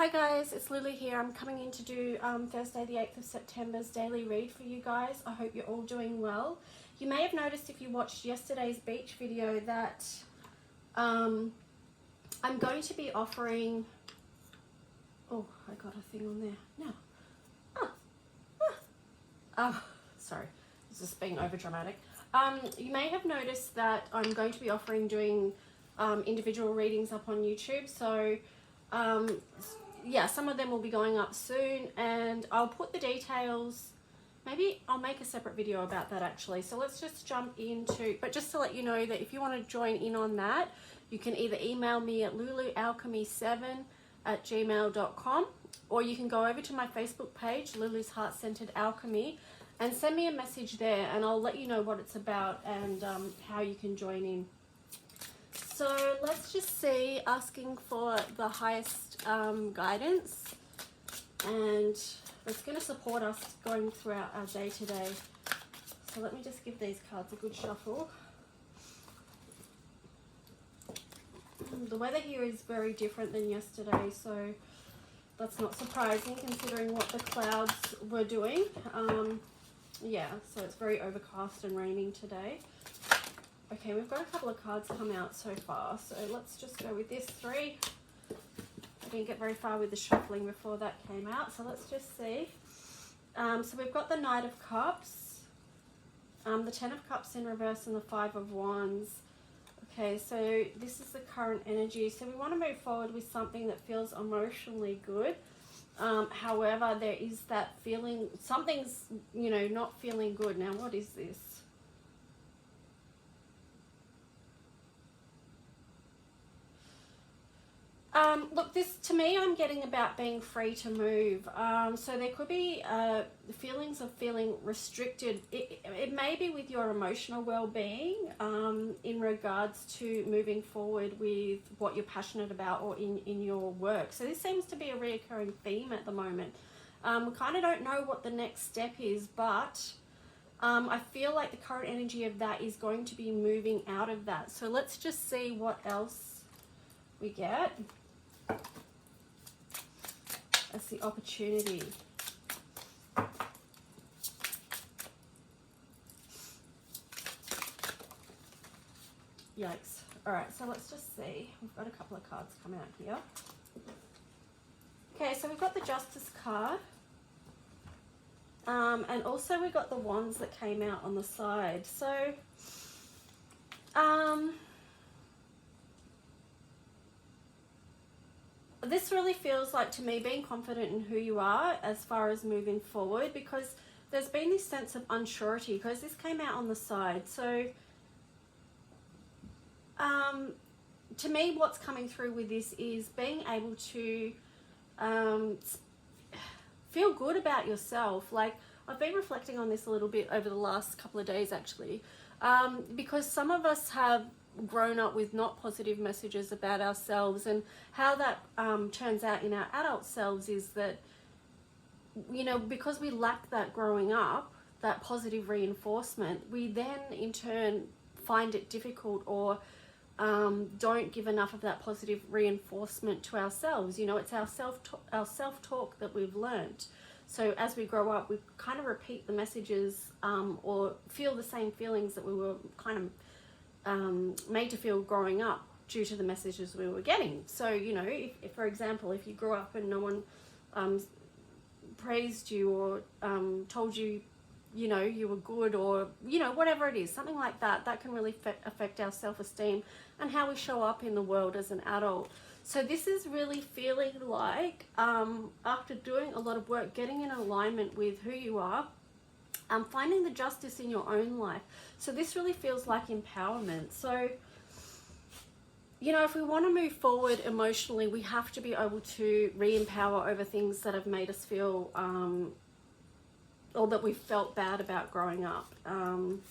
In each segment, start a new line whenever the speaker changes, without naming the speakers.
Hi guys, it's Lulu here. I'm coming in to do Thursday the 8th of September's daily read for you guys. I hope you're all doing well. You may have noticed if you watched yesterday's beach video that I'm going to be offering... Oh, I got a thing on there. No. Sorry, this is being over dramatic. You may have noticed that I'm going to be doing individual readings up on YouTube. So yeah, some of them will be going up soon, and I'll put the details. Maybe I'll make a separate video about that actually. So let's just jump into, but just to let you know that if you want to join in on that, you can either email me at lulualchemy7@gmail.com, or you can go over to my Facebook page, Lulu's Heart Centered Alchemy, and send me a message there, and I'll let you know what it's about and how you can join in. So let's just see, asking for the highest guidance, and it's going to support us going throughout our day today. So let me just give these cards a good shuffle. The weather here is very different than yesterday, so that's not surprising considering what the clouds were doing. Yeah, so it's very overcast and raining today. Okay, we've got a couple of cards come out so far, so let's just go with this 3. I didn't get very far with the shuffling before that came out, so let's just see. So we've got the Knight of Cups, the 10 of Cups in reverse, and the 5 of Wands. Okay, so this is the current energy. So we want to move forward with something that feels emotionally good. However, there is that feeling, something's, not feeling good. Now, what is this? Look, this to me, I'm getting about being free to move. So there could be feelings of feeling restricted. It may be with your emotional well-being in regards to moving forward with what you're passionate about or in your work. So this seems to be a reoccurring theme at the moment. We kind of don't know what the next step is, but I feel like the current energy of that is going to be moving out of that. So let's just see what else we get. That's the opportunity. Yikes. All right, so let's just see. We've got a couple of cards come out here. Okay, so we've got the Justice card. And also we've got the Wands that came out on the side. So, this really feels like, to me, being confident in who you are as far as moving forward, because there's been this sense of unsurety because this came out on the side. So to me, what's coming through with this is being able to feel good about yourself. Like, I've been reflecting on this a little bit over the last couple of days actually, because some of us have grown up with not positive messages about ourselves, and how that turns out in our adult selves is that, because we lack that growing up, that positive reinforcement, we then in turn find it difficult or don't give enough of that positive reinforcement to ourselves. It's our self-talk that we've learnt. So as we grow up, we kind of repeat the messages or feel the same feelings that we were kind of made to feel growing up due to the messages we were getting. So, if for example, if you grew up and no one praised you or told you, you were good, or, whatever it is, something like that, that can really affect our self-esteem and how we show up in the world as an adult. So this is really feeling like, after doing a lot of work, getting in alignment with who you are, finding the justice in your own life. So this really feels like empowerment. So, if we want to move forward emotionally, we have to be able to re-empower over things that have made us feel, or that we've felt bad about growing up. And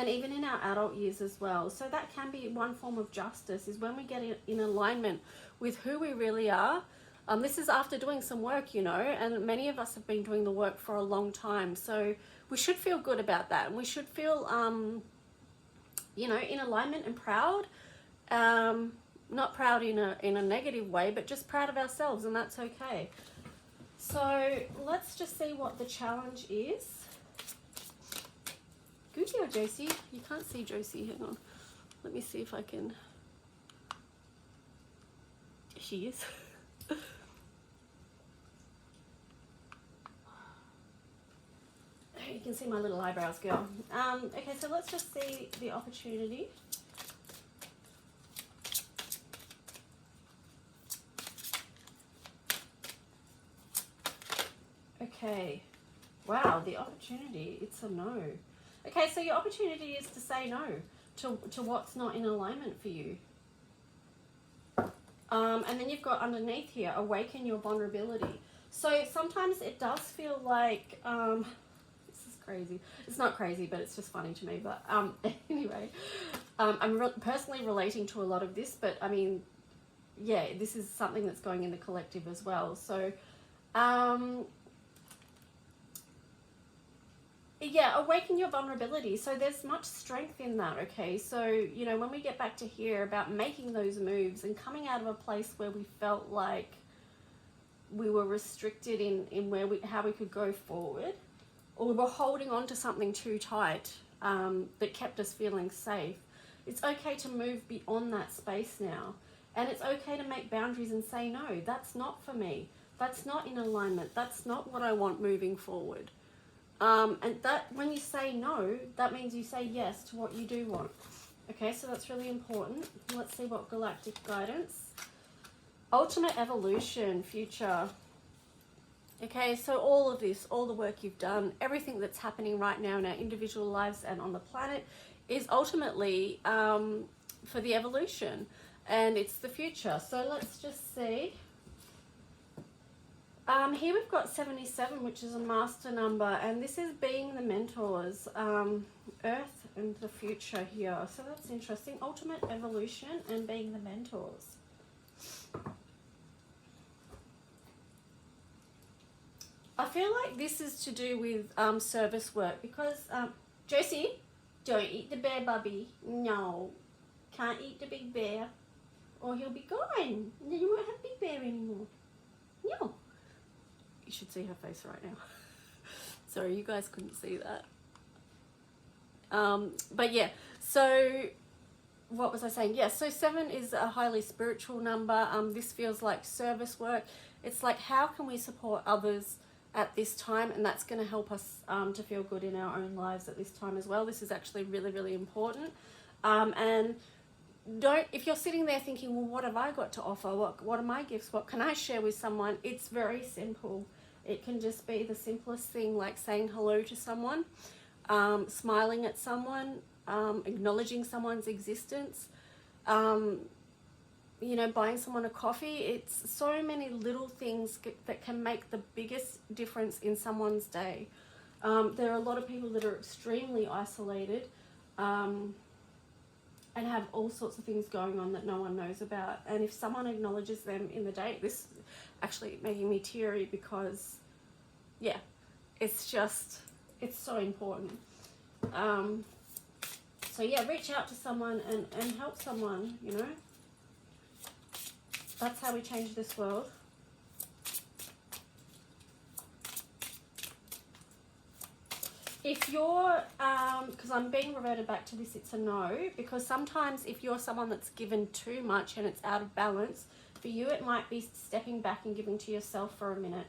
even in our adult years as well. So that can be one form of justice, is when we get in alignment with who we really are. This is after doing some work, and many of us have been doing the work for a long time. So we should feel good about that. And we should feel, in alignment and proud Not proud in a negative way, but just proud of ourselves, and that's okay. So let's just see what the challenge is. Goody or Josie? You can't see Josie. Hang on. Let me see if I can. She is. You can see my little eyebrows, girl. Okay, so let's just see the opportunity. Okay. Wow, the opportunity, it's a no. Okay, so your opportunity is to say no to what's not in alignment for you. And then you've got underneath here, awaken your vulnerability. So sometimes it does feel like, this is crazy. It's not crazy, but it's just funny to me. But anyway, I'm personally relating to a lot of this, but I mean, yeah, this is something that's going in the collective as well. So, yeah, awaken your vulnerability. So there's much strength in that, okay? So, you know, when we get back to here about making those moves and coming out of a place where we felt like we were restricted in how we could go forward, or we were holding on to something too tight that kept us feeling safe, it's okay to move beyond that space now. And it's okay to make boundaries and say, no, that's not for me. That's not in alignment. That's not what I want moving forward. And that when you say no, that means you say yes to what you do want. Okay, so that's really important. Let's see what galactic guidance. Ultimate evolution, future. Okay, so all of this, all the work you've done, everything that's happening right now in our individual lives and on the planet is ultimately for the evolution, and it's the future. So let's just see. Here we've got 77, which is a master number, and this is being the mentors, Earth and the future here. So that's interesting. Ultimate evolution and being the mentors. I feel like this is to do with service work because, Josie, don't eat the bear, Bubby. No, can't eat the big bear or he'll be gone. Then you won't have Big Bear anymore. No. You should see her face right now. Sorry, you guys couldn't see that. But yeah, so what was I saying? Yeah, so 7 is a highly spiritual number. This feels like service work. It's like, how can we support others at this time? And that's going to help us to feel good in our own lives at this time as well. This is actually really, really important. And if you're sitting there thinking, well, what have I got to offer? What are my gifts? What can I share with someone? It's very simple. It can just be the simplest thing, like saying hello to someone, smiling at someone, acknowledging someone's existence, you know, buying someone a coffee. It's so many little things that can make the biggest difference in someone's day. There are a lot of people that are extremely isolated and have all sorts of things going on that no one knows about. And if someone acknowledges them in the day, this is actually making me teary because, yeah, it's so important. So yeah, reach out to someone and help someone, you know. That's how we change this world. If you're, because I'm being reverted back to this, it's a no, because sometimes if you're someone that's given too much and it's out of balance, for you it might be stepping back and giving to yourself for a minute.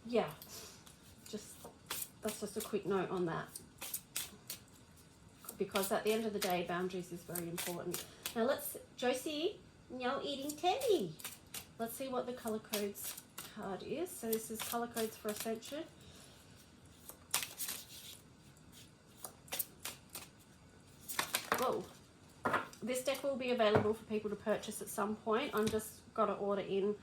Yeah, that's just a quick note on that. Because at the end of the day, boundaries is very important. Now Josie, no eating teddy. Let's see what the color codes card is. So this is color codes for Ascension. Whoa. This deck will be available for people to purchase at some point. I'm just got to order in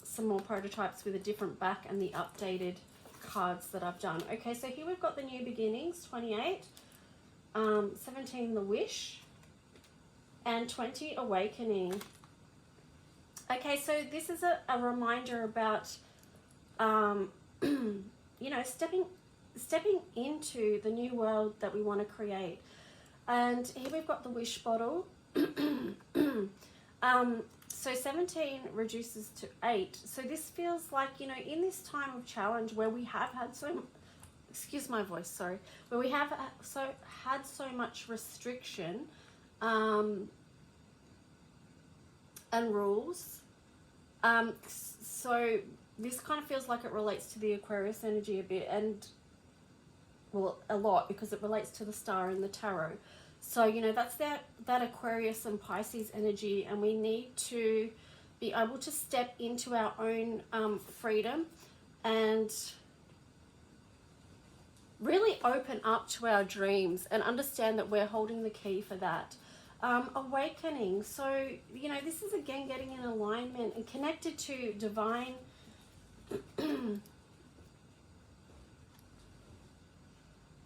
some more prototypes with a different back and the updated cards that I've done. Okay, so here we've got the New Beginnings, 28, 17, the Wish, and 20, Awakening. Okay, so this is a reminder about, you know, stepping into the new world that we want to create. And here we've got the wish bottle. So 17 reduces to 8. So this feels like, you know, in this time of challenge where we have had excuse my voice, sorry, where we have had so much restriction and rules. So this kind of feels like it relates to the Aquarius energy a bit, and well, a lot, because it relates to the star in the tarot. So, you know, that's that Aquarius and Pisces energy, and we need to be able to step into our own freedom and really open up to our dreams and understand that we're holding the key for that. Awakening. So, you know, this is again getting in alignment and connected to divine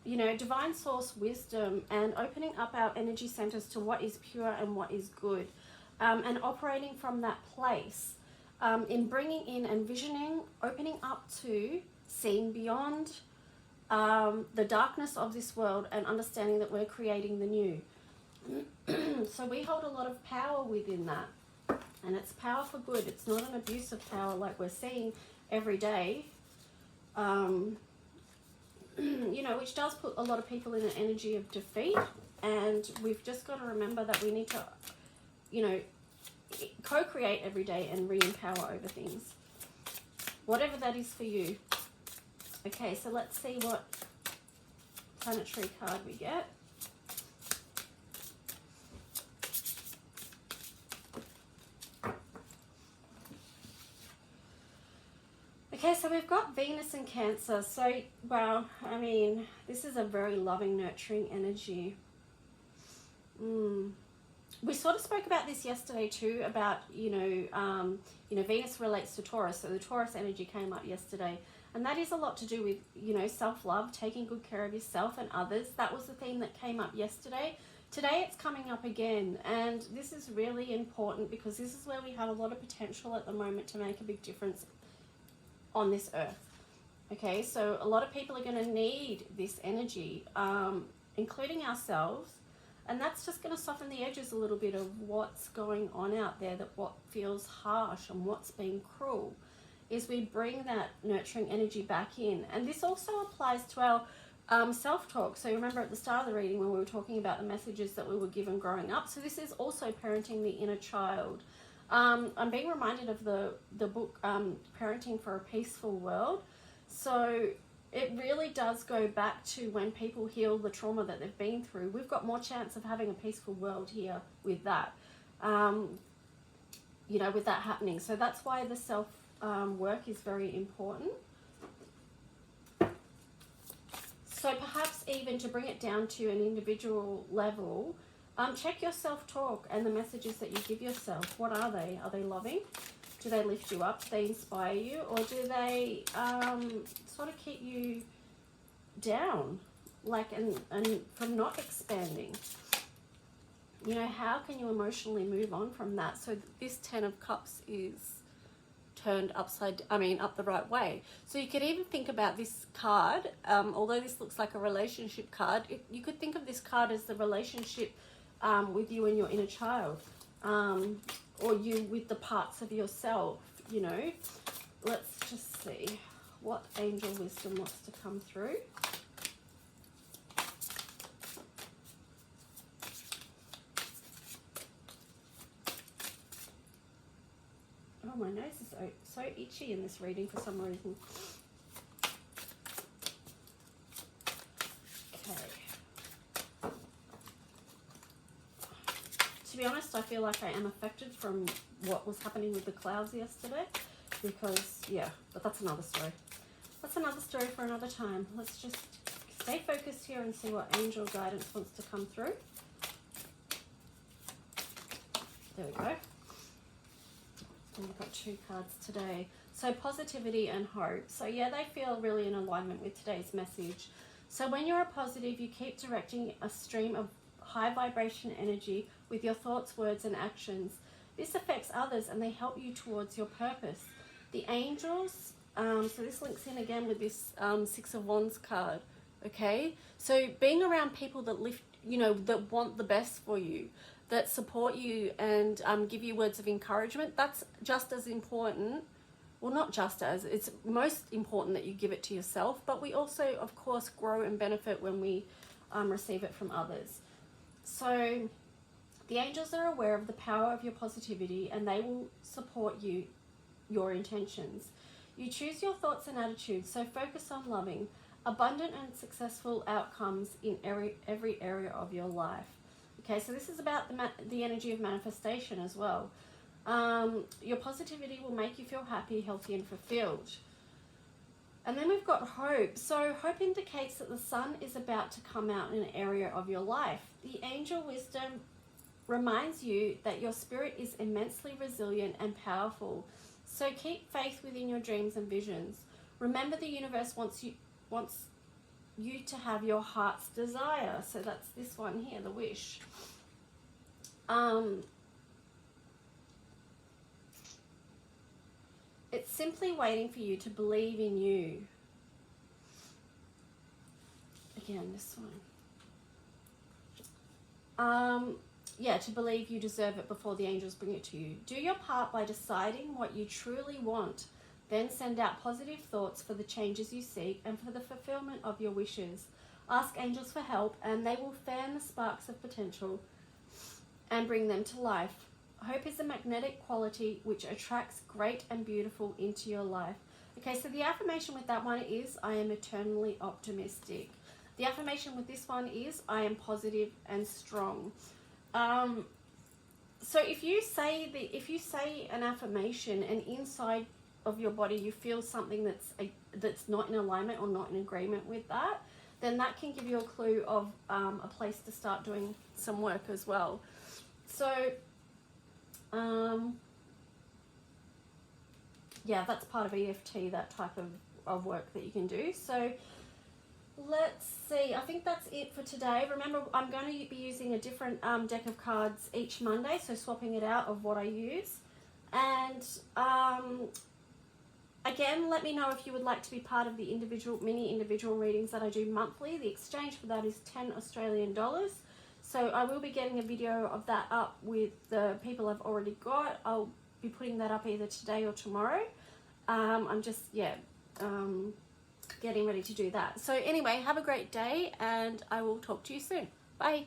you know, divine source wisdom, and opening up our energy centers to what is pure and what is good, and operating from that place, in bringing in and visioning, opening up to seeing beyond the darkness of this world and understanding that we're creating the new. So we hold a lot of power within that, and it's power for good. It's not an abuse of power like we're seeing every day. You know, which does put a lot of people in an energy of defeat, and we've just got to remember that we need to, you know, co-create every day and re-empower over things, whatever that is for you. Okay, so let's see what planetary card we get. Okay, so we've got Venus and Cancer. So, well, I mean, this is a very loving, nurturing energy. We sort of spoke about this yesterday too, about, you know, Venus relates to Taurus. So the Taurus energy came up yesterday. And that is a lot to do with, you know, self-love, taking good care of yourself and others. That was the theme that came up yesterday. Today it's coming up again. And this is really important because this is where we have a lot of potential at the moment to make a big difference on this earth. Okay, so a lot of people are going to need this energy, including ourselves, and that's just going to soften the edges a little bit of what's going on out there, that what feels harsh and what's being cruel, is we bring that nurturing energy back in. And this also applies to our self-talk. So remember at the start of the reading when we were talking about the messages that we were given growing up, so this is also parenting the inner child. I'm being reminded of the book Parenting for a Peaceful World. So it really does go back to when people heal the trauma that they've been through. We've got more chance of having a peaceful world here with that, you know, with that happening. So that's why the self work is very important. So perhaps even to bring it down to an individual level, check your self-talk and the messages that you give yourself. What are they? Are they loving? Do they lift you up? Do they inspire you? Or do they sort of keep you down, like, and from not expanding? You know, how can you emotionally move on from that? So this 10 of Cups is turned up the right way. So you could even think about this card, although this looks like a relationship card, you could think of this card as the relationship with you and your inner child, or you with the parts of yourself, you know. Let's just see what angel wisdom wants to come through. Oh, my nose is so itchy in this reading for some reason. To be honest, I feel like I am affected from what was happening with the clouds yesterday, because, yeah, but that's another story. That's another story for another time. Let's just stay focused here and see what angel guidance wants to come through. There we go. And we've got 2 cards today. So positivity and hope. So yeah, they feel really in alignment with today's message. So when you're a positive, you keep directing a stream of high vibration energy with your thoughts, words, and actions. This affects others and they help you towards your purpose. The angels, so this links in again with this 6 of Wands card, okay? So being around people that lift you know, that want the best for you, that support you and give you words of encouragement. That's just as important. Well, not just as, it's most important that you give it to yourself, but we also, of course, grow and benefit when we receive it from others. So the angels are aware of the power of your positivity, and they will support you, your intentions. You choose your thoughts and attitudes, so focus on loving, abundant and successful outcomes in every area of your life. Okay, so this is about the energy of manifestation as well. Your positivity will make you feel happy, healthy, and fulfilled. And then we've got hope. So hope indicates that the sun is about to come out in an area of your life. The angel wisdom reminds you that your spirit is immensely resilient and powerful. So keep faith within your dreams and visions. Remember, the universe wants you to have your heart's desire. So that's this one here, the wish. It's simply waiting for you to believe in you. Again, this one. Yeah, to believe you deserve it before the angels bring it to you. Do your part by deciding what you truly want. Then send out positive thoughts for the changes you seek and for the fulfillment of your wishes. Ask angels for help, and they will fan the sparks of potential and bring them to life. Hope is a magnetic quality which attracts great and beautiful into your life. Okay, so the affirmation with that one is, I am eternally optimistic. The affirmation with this one is, I am positive and strong. So if you say an affirmation and inside of your body you feel something that's not in alignment or not in agreement with that, then that can give you a clue of a place to start doing some work as well. So yeah, that's part of EFT, that type of work that you can do. So let's see, I think that's it for today. Remember, I'm going to be using a different deck of cards each Monday, so swapping it out of what I use. And again, let me know if you would like to be part of the mini individual readings that I do monthly. The exchange for that is 10 Australian dollars. So I will be getting a video of that up with the people I've already got. I'll be putting that up either today or tomorrow. I'm just, getting ready to do that. So anyway, have a great day, and I will talk to you soon. Bye.